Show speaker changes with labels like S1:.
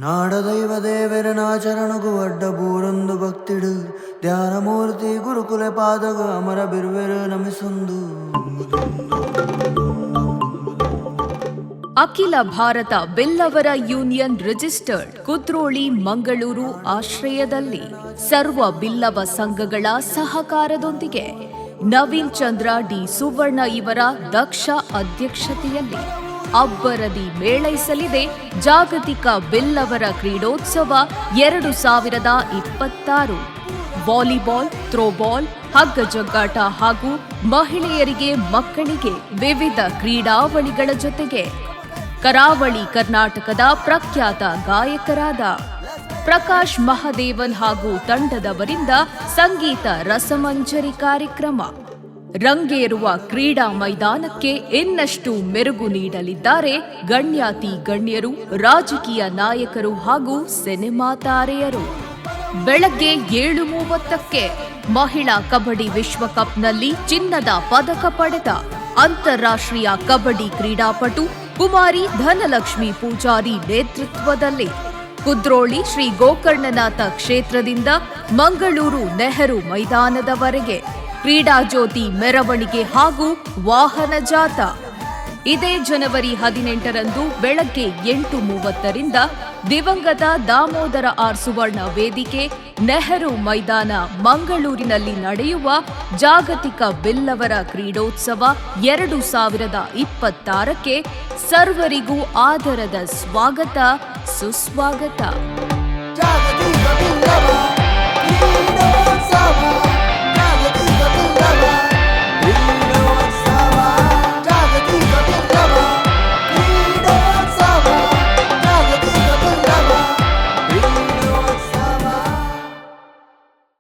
S1: ನಾಡದೈವ ದೇವರನಾಚರಣಗು ಅಡ್ಡ ಬೂರೊಂದು ಭಕ್ತಿಡು ಧ್ಯಾನಮೂರ್ತಿ ಗುರುಕುಲ ಪಾದಗ ಅಮರ ಬಿರುವೆರು ನಮಿಸೊಂದು.
S2: ಅಖಿಲ Bharat ಬಿಲ್ಲವರ union registered Kudroli Mangaluru ಆಶ್ರಯದಲ್ಲಿ ಸರ್ವ ಬಿಲ್ಲವ ಸಂಘಗಳ ಸಹಕಾರದೊಂದಿಗೆ ನವೀನ್ ಚಂದ್ರ ಡಿ ಸುವರ್ಣ ಇವರ ದಕ್ಷ ಅಧ್ಯಕ್ಷತೆಯಲ್ಲಿ ಅಬ್ಬರದಿ ಮೇಳೈಸಲಿದೆ ಜಾಗತಿಕ ಬಿಲ್ಲವರ ಕ್ರೀಡೋತ್ಸವ 2026. ವಾಲಿಬಾಲ್, ಥ್ರೋಬಾಲ್, ಹಗ್ಗ ಜಗ್ಗಾಟ ಹಾಗೂ ಮಹಿಳೆಯರಿಗೆ ಮಕ್ಕಳಿಗೆ ವಿವಿಧ ಕ್ರೀಡಾವಳಿಗಳ ಜೊತೆಗೆ ಕರಾವಳಿ ಕರ್ನಾಟಕದ ಪ್ರಖ್ಯಾತ ಗಾಯಕರಾದ ಪ್ರಕಾಶ್ ಮಹದೇವನ್ ಹಾಗೂ ತಂಡದವರಿಂದ ಸಂಗೀತ ರಸಮಂಜರಿ ಕಾರ್ಯಕ್ರಮ. ರಂಗೇರುವ ಕ್ರೀಡಾ ಮೈದಾನಕ್ಕೆ ಇನ್ನಷ್ಟು ಮೆರುಗು ನೀಡಲಿದ್ದಾರೆ ಗಣ್ಯಾತಿ ಗಣ್ಯರು, ರಾಜಕೀಯ ನಾಯಕರು ಹಾಗೂ ಸಿನಿಮಾ ತಾರೆಯರು. ಬೆಳಗ್ಗೆ 7:30ಕ್ಕೆ ಮಹಿಳಾ ಕಬಡ್ಡಿ ವಿಶ್ವಕಪ್ನಲ್ಲಿ ಚಿನ್ನದ ಪದಕ ಪಡೆದ ಅಂತಾರಾಷ್ಟ್ರೀಯ ಕಬಡ್ಡಿ ಕ್ರೀಡಾಪಟು ಕುಮಾರಿ ಧನಲಕ್ಷ್ಮಿ ಪೂಜಾರಿ ನೇತೃತ್ವದಲ್ಲಿ ಕುದ್ರೋಳಿ ಶ್ರೀ ಗೋಕರ್ಣನಾಥ ಕ್ಷೇತ್ರದಿಂದ ಮಂಗಳೂರು ನೆಹರು ಮೈದಾನದವರೆಗೆ ಕ್ರೀಡಾ ಜ್ಯೋತಿ ಮೆರವಣಿಗೆ ಹಾಗೂ ವಾಹನ ಜಾಥಾ. ಇದೇ ಜನವರಿ 18ರಂದು ಬೆಳಗ್ಗೆ 8:30ರಿಂದ ದಿವಂಗತ ದಾಮೋದರ ಆರ್ ಸುವರ್ಣ ವೇದಿಕೆ ನೆಹರು ಮೈದಾನ ಮಂಗಳೂರಿನಲ್ಲಿ ನಡೆಯುವ ಜಾಗತಿಕ ಬಿಲ್ಲವರ ಕ್ರೀಡೋತ್ಸವ 2026ಕ್ಕೆ ಸರ್ವರಿಗೂ ಆದರದ ಸ್ವಾಗತ ಸುಸ್ವಾಗತ.